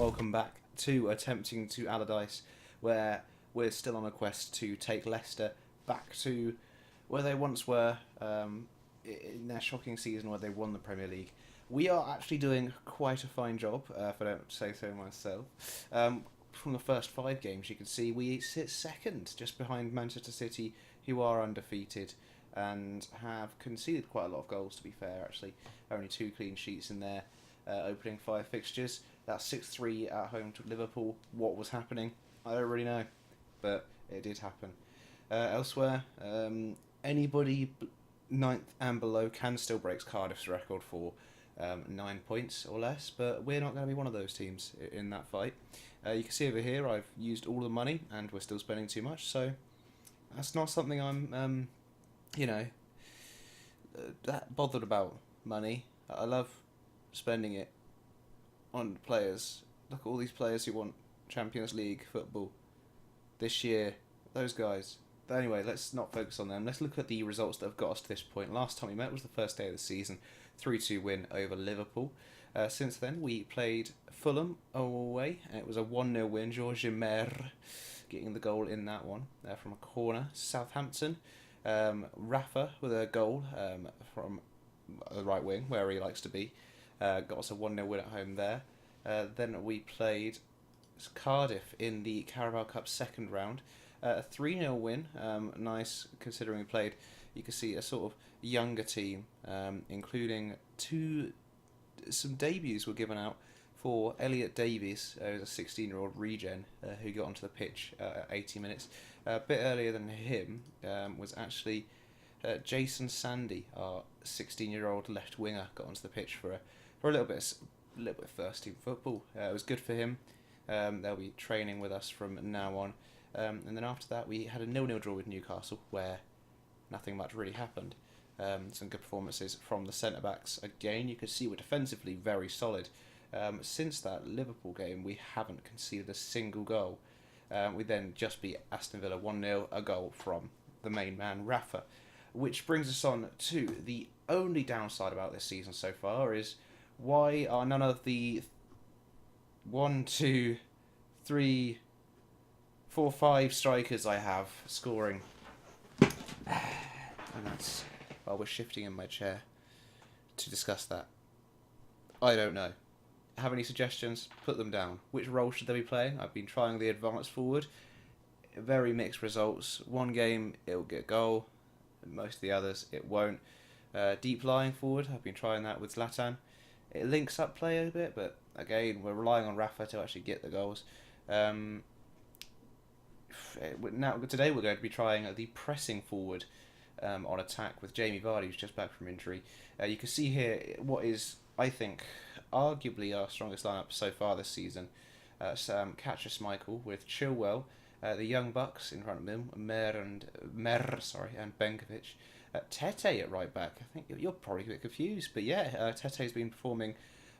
welcome back to Attempting to Allardyce, where we're still on a quest to take Leicester back to where they once were in their shocking season where they won the Premier League. We are actually doing quite a fine job, if I don't say so myself. From the first 5 games, you can see we sit second, just behind Manchester City, who are undefeated and have conceded quite a lot of goals, to be fair, actually. Only 2 clean sheets in their opening 5 fixtures. That's 6-3 at home to Liverpool. What was happening? I don't really know, but it did happen. Elsewhere, anybody ninth and below can still break Cardiff's record for 9 points or less, but we're not going to be one of those teams in that fight. You can see over here I've used all the money and we're still spending too much, so that's not something I'm, that bothered about money. I love spending it on players. Look at all these players who want Champions League football this year. Those guys. But anyway, let's not focus on them. Let's look at the results that have got us to this point. Last time we met was the first day of the season. 3-2 win over Liverpool. Since then, we played Fulham away, and it was a 1-0 win. Georges Mer getting the goal in that one from a corner. Southampton, Rafa with a goal from the right wing, where he likes to be. Got us a 1-0 win at home there. Then we played Cardiff in the Carabao Cup second round. A 3-0 win. Nice, considering we played, you can see, a sort of younger team, including some debuts were given out for Elliot Davies, who's a 16-year-old regen, who got onto the pitch at 80 minutes. A bit earlier than him was actually Jason Sandy, our 16-year-old left winger, got onto the pitch for a little bit of first team football. It was good for him. They'll be training with us from now on. And then after that, we had a 0-0 draw with Newcastle, where nothing much really happened. Some good performances from the centre-backs. Again, you could see we're defensively very solid. Since that Liverpool game, we haven't conceded a single goal. We then just beat Aston Villa 1-0, a goal from the main man, Rafa. Which brings us on to the only downside about this season so far is why are none of the 1, 2, 3, 4, 5 strikers I have scoring. And that's while we're shifting in my chair to discuss that. I don't know. Have any suggestions? Put them down. Which role should they be playing? I've been trying the advanced forward. Very mixed results. One game it'll get goal. Most of the others it won't. Deep lying forward. I've been trying that with Zlatan. It links up play a bit, but again we're relying on Rafa to actually get the goals. Now today we're going to be trying the pressing forward on attack with Jamie Vardy, who's just back from injury. You can see here what is, I think, arguably our strongest lineup so far this season. Catcher Schmeichel with Chilwell, the young bucks in front of him, and Benkovic. Tete at right back. I think you're probably a bit confused, but yeah, Tete's been performing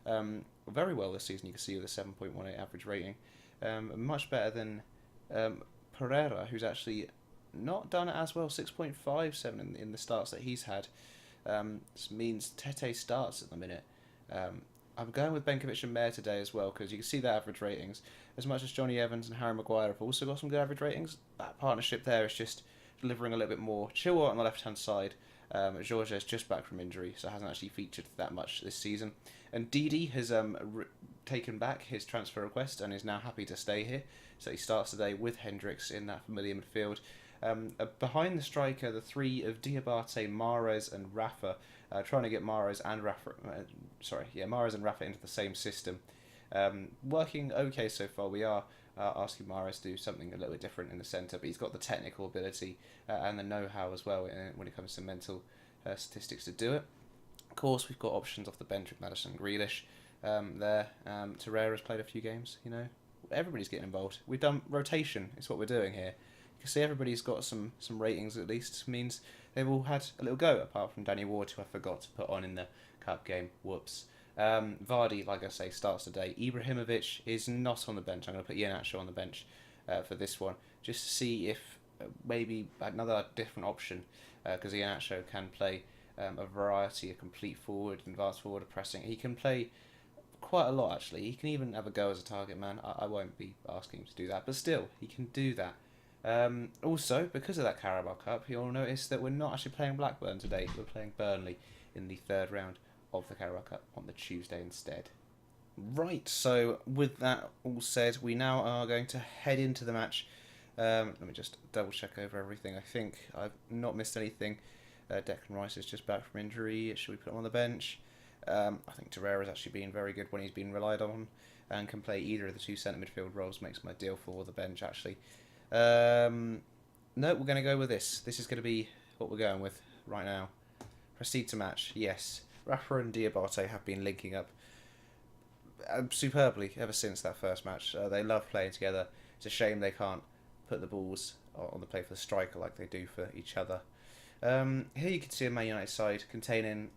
very well this season. You can see with a 7.18 average rating, much better than Pereira, who's actually not done as well, 6.57 in the starts that he's had. This means Tete starts at the minute. I'm going with Benkovic and Mayer today as well, because you can see the average ratings. As much as Johnny Evans and Harry Maguire have also got some good average ratings, that partnership there is just delivering a little bit more. Chilwell on the left-hand side. Georges just back from injury, so hasn't actually featured that much this season. And Didi has taken back his transfer request and is now happy to stay here. So he starts today with Hendricks in that familiar midfield. Behind the striker, the three of Diabate, Mahrez and Rafa, trying to get Mahrez and Rafa into the same system. Working okay so far. We are asking Mahrez to do something a little bit different in the centre, but he's got the technical ability and the know-how as well when it comes to mental statistics to do it. Of course, we've got options off the bench with Maddison and Grealish there. Torreira's played a few games, Everybody's getting involved. We've done rotation, is what we're doing here. You can see everybody's got some ratings at least. Means they've all had a little go, apart from Danny Ward, who I forgot to put on in the cup game. Whoops. Vardy, like I say, starts today. Ibrahimovic is not on the bench. I'm going to put Iheanacho on the bench for this one, just to see if maybe another different option, because Iheanacho can play a variety, a complete forward, advanced forward, pressing. He can play quite a lot actually. He can even have a go as a target man. I won't be asking him to do that, but still, he can do that. Also, because of that Carabao Cup, you'll notice that we're not actually playing Blackburn today. We're playing Burnley in the third round of the Carabao Cup on the Tuesday instead. Right, so with that all said, we now are going to head into the match. Let me just double check over everything. I think I've not missed anything. Declan Rice is just back from injury. Should we put him on the bench? I think Torreira's actually been very good when he's been relied on and can play either of the two centre midfield roles. Makes my deal for the bench actually. No, we're going to go with this. This is going to be what we're going with right now. Proceed to match. Yes, Rafa and Diabate have been linking up superbly ever since that first match. They love playing together. It's a shame they can't put the balls on the play for the striker like they do for each other. Here you can see a Man United side containing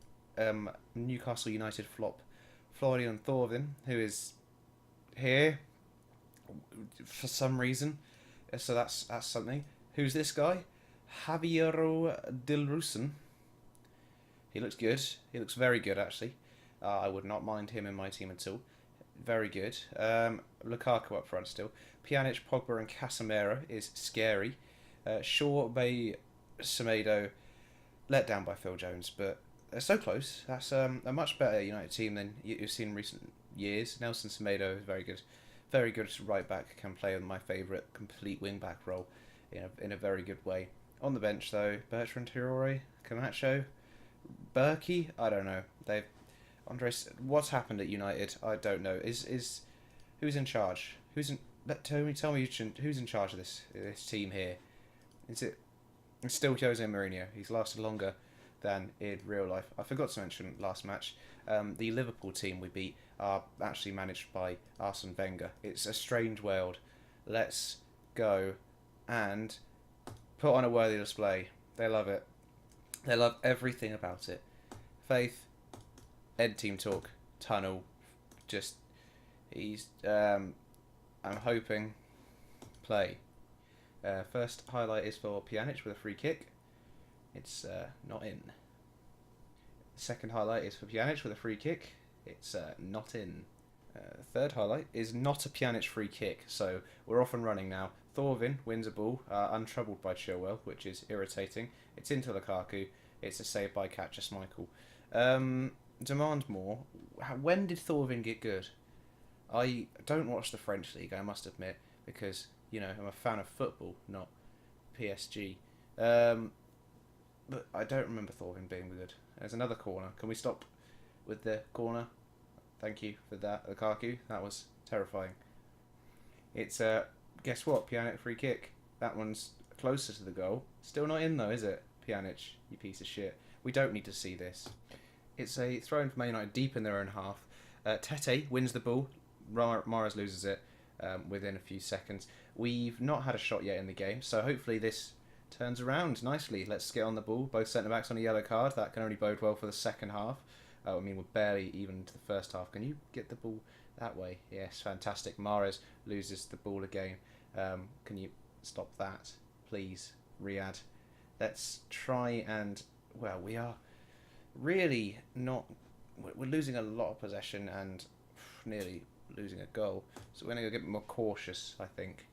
Newcastle United flop Florian Thorvin, who is here for some reason. So that's something. Who's this guy? Javiero Dilrusen. He looks good. He looks very good actually. I would not mind him in my team at all. Very good. Lukaku up front still. Pjanic, Pogba and Casemiro is scary. Shaw, Bay, Semedo, let down by Phil Jones, but they're so close. That's a much better United team than you've seen in recent years. Nelson Semedo is very good. Very good right back, can play on my favourite complete wing back role in a very good way. On the bench though, Bertrand Traore, Camacho, Berkey, I don't know. Andres, what's happened at United? I don't know. Is who's in charge? Tell me who's in charge of this team here? It's still Jose Mourinho? He's lasted longer than in real life. I forgot to mention last match. The Liverpool team we beat are actually managed by Arsene Wenger. It's a strange world. Let's go and put on a worthy display. They love it. They love everything about it. Faith, Ed Team Talk, Tunnel, I'm hoping, play. First highlight is for Pjanic with a free kick. It's not in. Second highlight is for Pjanic with a free kick. It's not in. Third highlight is not a Pjanic free kick, so we're off and running now. Thorvin wins a ball, untroubled by Chilwell, which is irritating. It's into Lukaku. It's a save by Catcher Schmeichel. Demand more. When did Thorvin get good? I don't watch the French league, I must admit, because I'm a fan of football, not PSG. But I don't remember Thorvin being good. There's another corner. Can we stop with the corner? Thank you for that, Lukaku. That was terrifying. It's guess what? Pjanic free kick. That one's closer to the goal. Still not in though, is it? Pjanic, you piece of shit. We don't need to see this. It's a throw in for Man United deep in their own half. Tete wins the ball. Mahrez loses it within a few seconds. We've not had a shot yet in the game, so hopefully this turns around nicely. Let's get on the ball. Both centre-backs on a yellow card. That can only bode well for the second half. We're barely even into the first half. Can you get the ball that way? Yes, fantastic. Mahrez loses the ball again. Can you stop that, please, Riyadh? Let's try and... Well, we are really not... We're losing a lot of possession and nearly losing a goal. So we're going to go get more cautious, I think.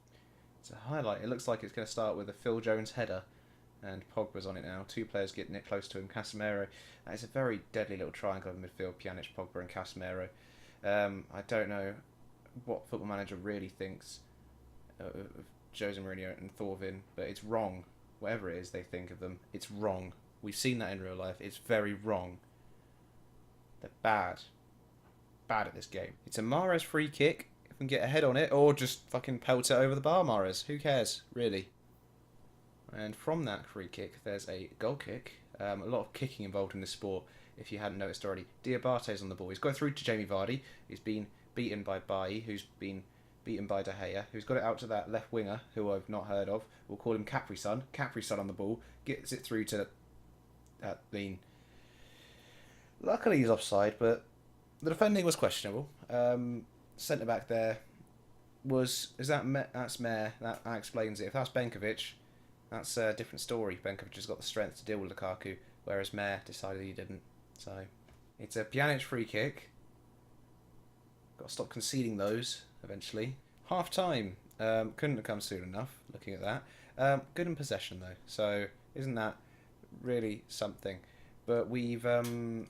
It's a highlight. It looks like it's going to start with a Phil Jones header. And Pogba's on it now. Two players getting it close to him. Casemiro. It's a very deadly little triangle in midfield. Pjanic, Pogba and Casemiro. I don't know what Football Manager really thinks of Jose Mourinho and Thorvin, but it's wrong. Whatever it is they think of them, it's wrong. We've seen that in real life. It's very wrong. They're bad. Bad at this game. It's a Mahrez free kick. If we can get a head on it, or just fucking pelt it over the bar, Mahrez. Who cares, really? And from that free kick, there's a goal kick. A lot of kicking involved in this sport, if you hadn't noticed already. Diabate's on the ball. He's got through to Jamie Vardy. He's been beaten by Bailly, who's been beaten by De Gea, who's got it out to that left winger, who I've not heard of. We'll call him Capri-Sun. Capri-Sun on the ball. Gets it through to... Luckily he's offside, but the defending was questionable. Centre-back there was... That's Mayer. That explains it. If that's Benkovic... That's a different story. Benkovic has got the strength to deal with Lukaku, whereas Mayer decided he didn't. So, it's a Pjanic free kick. Got to stop conceding those eventually. Half time. Couldn't have come soon enough, looking at that. Good in possession, though. So, isn't that really something? But I'm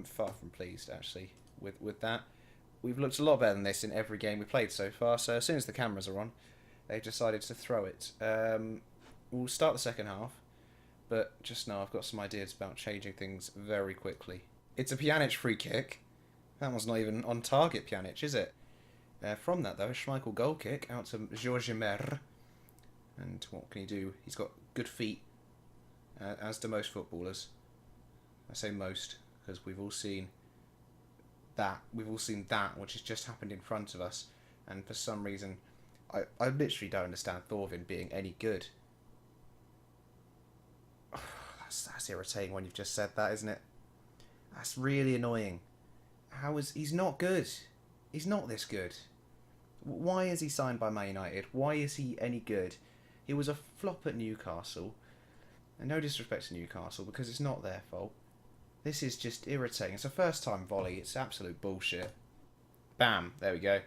far from pleased, actually, with that. We've looked a lot better than this in every game we played so far. So, as soon as the cameras are on, they've decided to throw it. We'll start the second half. But just now, I've got some ideas about changing things very quickly. It's a Pjanic free kick. That one's not even on target, Pjanic, is it? From that, though, a Schmeichel goal kick out to Georges Mer. And what can he do? He's got good feet, as do most footballers. I say most, because we've all seen that. We've all seen that, which has just happened in front of us. And for some reason, I literally don't understand Thorvin being any good. That's irritating when you've just said that, isn't it? That's really annoying. He's not good. He's not this good. Why is he signed by Man United? Why is he any good? He was a flop at Newcastle. And no disrespect to Newcastle, because it's not their fault. This is just irritating. It's a first time volley. It's absolute bullshit. Bam. There we go.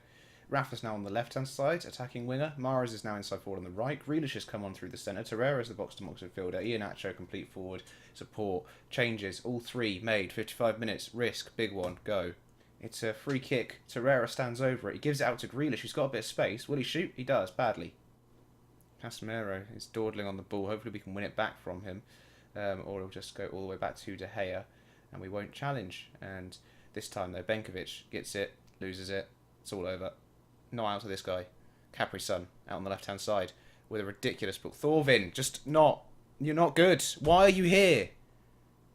Rafa's now on the left-hand side, attacking winger. Mahrez is now inside forward on the right. Grealish has come on through the centre. Torreira is the box-to-box midfielder. Iheanacho complete forward. Support. Changes. All three made. 55 minutes. Risk. Big one. Go. It's a free kick. Torreira stands over it. He gives it out to Grealish, who's got a bit of space. Will he shoot? He does. Badly. Casemiro is dawdling on the ball. Hopefully we can win it back from him. Or he'll just go all the way back to De Gea. And we won't challenge. And this time, though, Benkovic gets it. Loses it. It's all over. Not out to this guy. Capri-Sun out on the left-hand side with a ridiculous ball. Thorvin, just not. You're not good. Why are you here?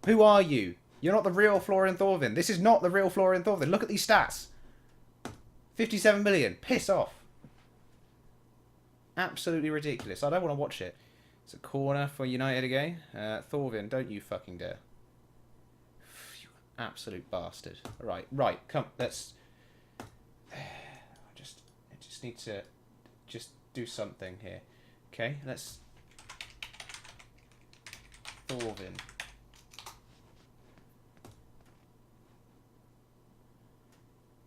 Who are you? You're not the real Florian Thorvin. This is not the real Florian Thorvin. Look at these stats. 57 million. Piss off. Absolutely ridiculous. I don't want to watch it. It's a corner for United again. Thorvin, don't you fucking dare. You absolute bastard. Right. Come, let's... I just need to just do something here. Okay, let's... Thorvin.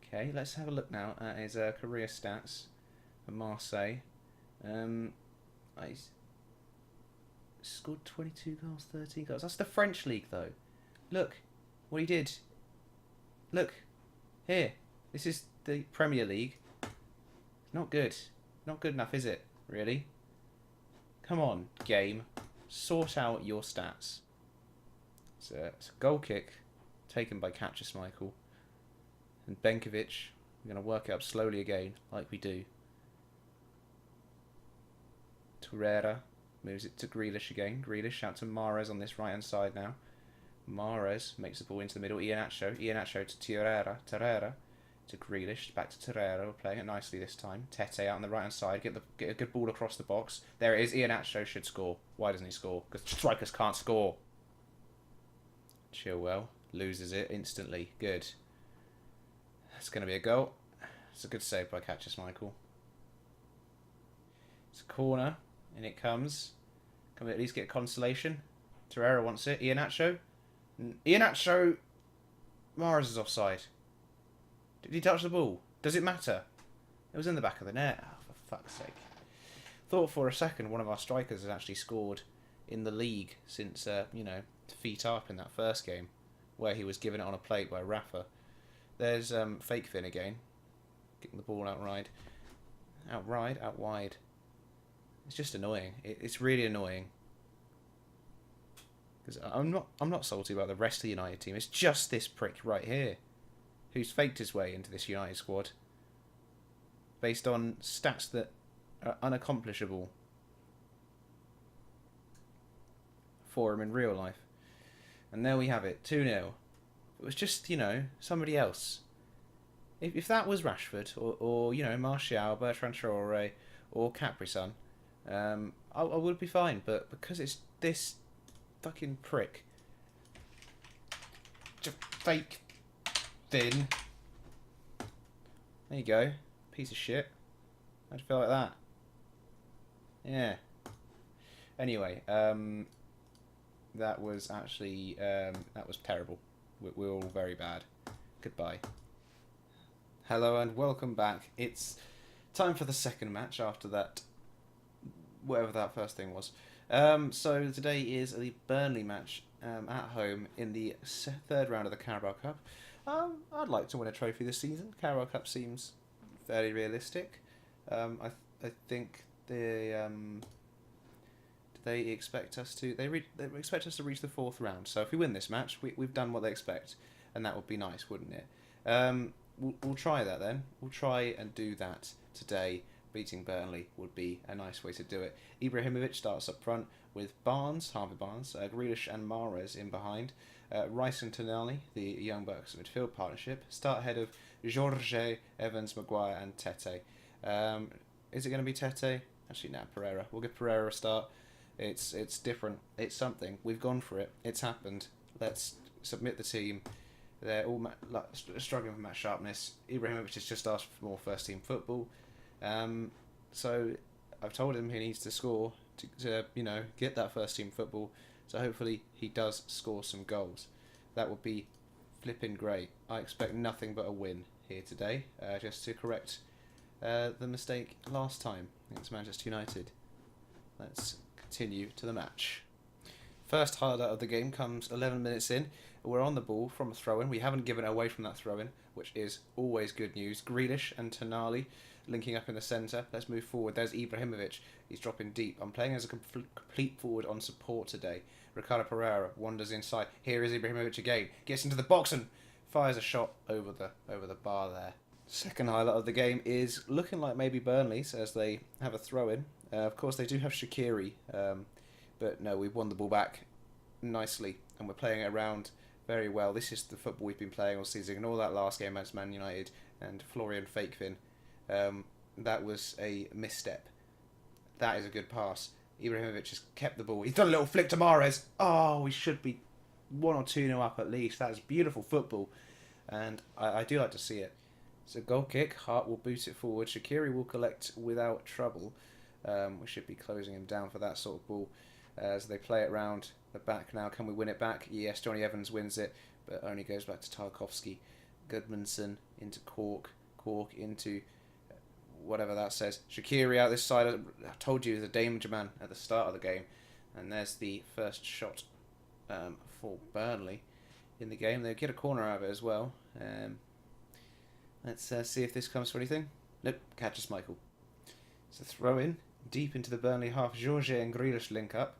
Okay, let's have a look now at his career stats for Marseille. He's scored 22 goals, 13 goals. That's the French league, though. Look what he did. Look. Here. This is the Premier League. Not good. Not good enough, is it? Really? Come on, game. Sort out your stats. It's a goal kick taken by Schmeichel. And Benkovic, we're going to work it up slowly again, like we do. Torreira moves it to Grealish again. Grealish out to Mahrez on this right-hand side now. Mahrez makes the ball into the middle. Iheanacho to Torreira to Grealish. Back to Torreira. We're playing it nicely this time. Tete out on the right-hand side. Get a good ball across the box. There it is. Iheanacho should score. Why doesn't he score? Because strikers can't score. Chilwell loses it instantly. Good. It's going to be a goal. It's a good save by Schmeichel. It's a corner, and it comes. Can we at least get consolation? Torreira wants it. Iheanacho. Mahrez is offside. Did he touch the ball? Does it matter? It was in the back of the net. Oh, for fuck's sake. Thought for a second one of our strikers has actually scored in the league since, feet up in that first game, where he was given it on a plate by Rafa. There's Fakevin again, getting the ball out wide. It's just annoying. It's really annoying. Because I'm not salty about the rest of the United team. It's just this prick right here, who's faked his way into this United squad, based on stats that are unaccomplishable for him in real life. And there we have it, 2-0. It was just, somebody else. If that was Rashford, or Martial, Bertrand Traore, or Capri-Sun, I would be fine. But because it's this fucking prick, just fake thin. There you go. Piece of shit. How'd you feel like that? Yeah. Anyway, that was actually, that was terrible. We're all very bad. Goodbye. Hello and welcome back. It's time for the second match after that, whatever that first thing was. So today is the Burnley match at home in the third round of the Carabao Cup. I'd like to win a trophy this season. Carabao Cup seems fairly realistic. I think they expect us to they expect us to reach the fourth round. So if we win this match, we've done what they expect, and that would be nice, wouldn't it? We'll try that then. We'll try and do that today. Beating Burnley would be a nice way to do it. Ibrahimovic starts up front with Harvey Barnes, Grealish and Mahrez in behind. Rice and Tonali, the Young Bucks midfield partnership, start ahead of Jorge, Evans, Maguire and Tete. Is it going to be Tete? Actually, no, Pereira. We'll give Pereira a start. It's different. It's something. We've gone for it. It's happened. Let's submit the team. They're all struggling for match sharpness. Ibrahimovic has just asked for more first team football. So I've told him he needs to score to get that first team football. So hopefully he does score some goals. That would be flipping great. I expect nothing but a win here today, just to correct the mistake last time against Manchester United. Let's continue to the match. First highlight of the game comes 11 minutes in. We're on the ball from a throw-in. We haven't given it away from that throw-in, which is always good news. Grealish and Tonali linking up in the centre. Let's move forward. There's Ibrahimovic. He's dropping deep. I'm playing as a complete forward on support today. Ricardo Pereira wanders inside. Here is Ibrahimovic again. Gets into the box and fires a shot over the bar there. Second highlight of the game is looking like maybe Burnley's as they have a throw-in. Of course, they do have Shaqiri, but no, we've won the ball back nicely and we're playing it around very well. This is the football we've been playing all season. Ignore that last game against Man United and Florian Fakevin. That was a misstep. That is a good pass. Ibrahimovic has kept the ball. He's done a little flick to Mahrez. Oh, we should be 1 or 2-0 up at least. That is beautiful football, and I do like to see it. It's a goal kick. Hart will boot it forward. Shaqiri will collect without trouble. We should be closing him down for that sort of ball as they play it round the back now. Can we win it back? Yes, Johnny Evans wins it, but only goes back to Tarkowski. Goodmanson into Cork. Cork into whatever that says. Shaqiri out this side. I told you he's a danger man at the start of the game. And there's the first shot for Burnley in the game. They get a corner out of it as well. Let's see if this comes for anything. Nope, catches Michael. It's a throw in deep into the Burnley half. Jorge and Grealish link up.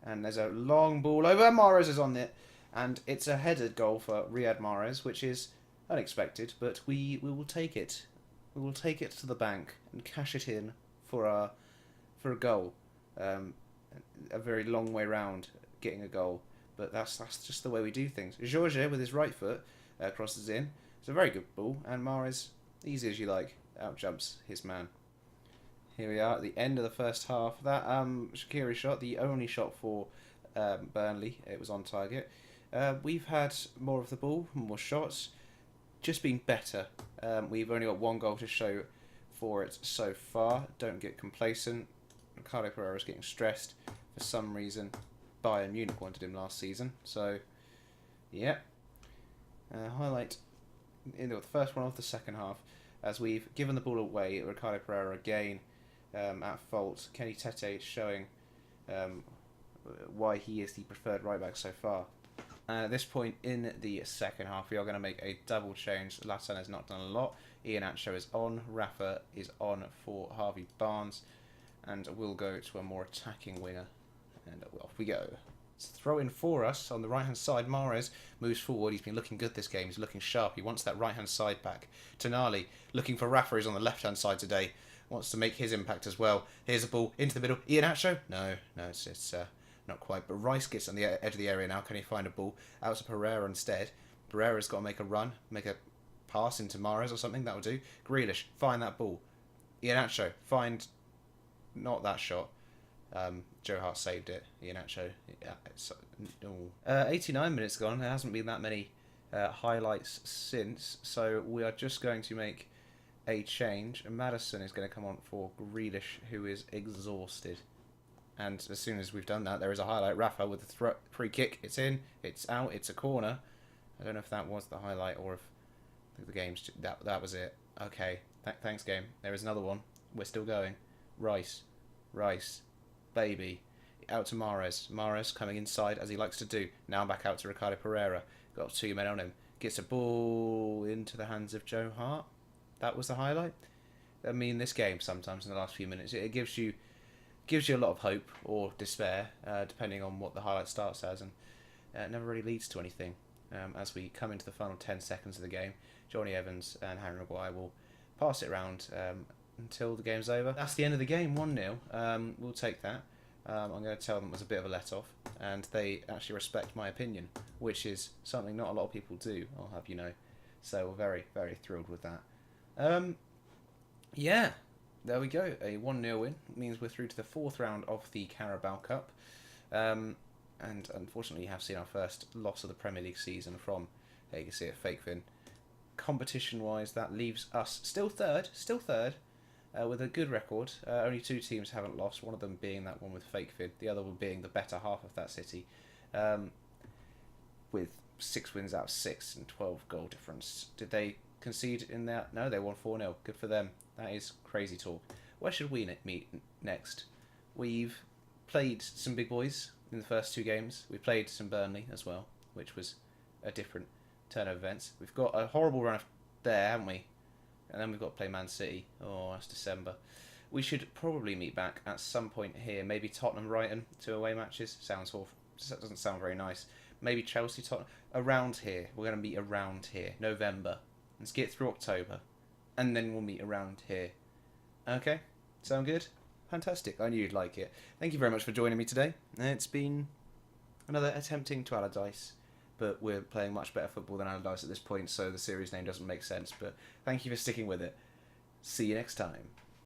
And there's a long ball over. Mahrez is on it. And it's a headed goal for Riyad Mahrez, which is unexpected, but we will take it. We will take it to the bank and cash it in for a goal. A very long way round getting a goal, but that's just the way we do things. Jorge with his right foot crosses in. It's a very good ball, and Mahrez, easy as you like, outjumps his man. Here we are at the end of the first half. That Shaqiri shot, the only shot for Burnley, it was on target. We've had more of the ball, more shots, just been better. We've only got one goal to show for it so far. Don't get complacent. Ricardo Pereira's getting stressed for some reason. Bayern Munich wanted him last season, so yeah. Highlight in the first one of the second half as we've given the ball away. Ricardo Pereira again at fault. Kenny Tete showing why he is the preferred right back so far. At this point in the second half, we are going to make a double change. Latin has not done a lot. Iheanacho is on. Rafa is on for Harvey Barnes. And we'll go to a more attacking winger. And off we go. It's a throw in for us on the right-hand side. Mahrez moves forward. He's been looking good this game. He's looking sharp. He wants that right-hand side back. Tonali looking for Rafa. He's on the left-hand side today. Wants to make his impact as well. Here's a ball into the middle. Iheanacho? No, it's not quite, but Rice gets on the edge of the area now. Can he find a ball? Out to Pereira instead. Pereira's got to make a run, make a pass into Mahrez or something. That will do. Grealish, find that ball. Iheanacho, find not that shot. Joe Hart saved it. Iheanacho. Yeah, 89 minutes gone. There hasn't been that many highlights since, so we are just going to make a change. Maddison is going to come on for Grealish, who is exhausted. And as soon as we've done that, there is a highlight. Rafa with the free kick. It's in. It's out. It's a corner. I don't know if that was the highlight or if The game's that was it. Okay, thanks game. There is another one. We're still going. Rice, baby, out to Mahrez. Mahrez coming inside as he likes to do. Now back out to Ricardo Pereira. Got 2 men on him. Gets a ball into the hands of Joe Hart. That was the highlight. I mean, this game sometimes in the last few minutes it gives you a lot of hope or despair, depending on what the highlight starts as, and it never really leads to anything. As we come into the final 10 seconds of the game, Johnny Evans and Harry Maguire will pass it around until the game's over. That's the end of the game, 1-0. We'll take that. I'm going to tell them it was a bit of a let-off, and they actually respect my opinion, which is something not a lot of people do, I'll have you know. So we're very, very thrilled with that. Yeah, there we go. A 1-0 win means we're through to the 4th round of the Carabao Cup. And unfortunately, you have seen our first loss of the Premier League season from, there you can see it, Fakevin. Competition-wise, that leaves us still third, with a good record. Only 2 teams haven't lost, one of them being that one with Fakevin, the other one being the better half of that city, with 6 wins out of 6 and 12 goal difference. Did they concede in that? No, they won 4-0. Good for them. That is crazy talk. Where should we meet next? We've played some big boys in the first 2 games. We played some Burnley as well, which was a different turn of events. We've got a horrible run there, haven't we? And then we've got to play Man City. Oh, that's December. We should probably meet back at some point here. Maybe Tottenham, Brighton, 2 away matches. Sounds awful. That doesn't sound very nice. Maybe Chelsea, Tottenham. Around here. We're going to meet around here. November. Let's get through October. And then we'll meet around here. Okay? Sound good? Fantastic. I knew you'd like it. Thank you very much for joining me today. It's been another attempting to Allardyce, but we're playing much better football than Allardyce at this point, so the series name doesn't make sense. But thank you for sticking with it. See you next time.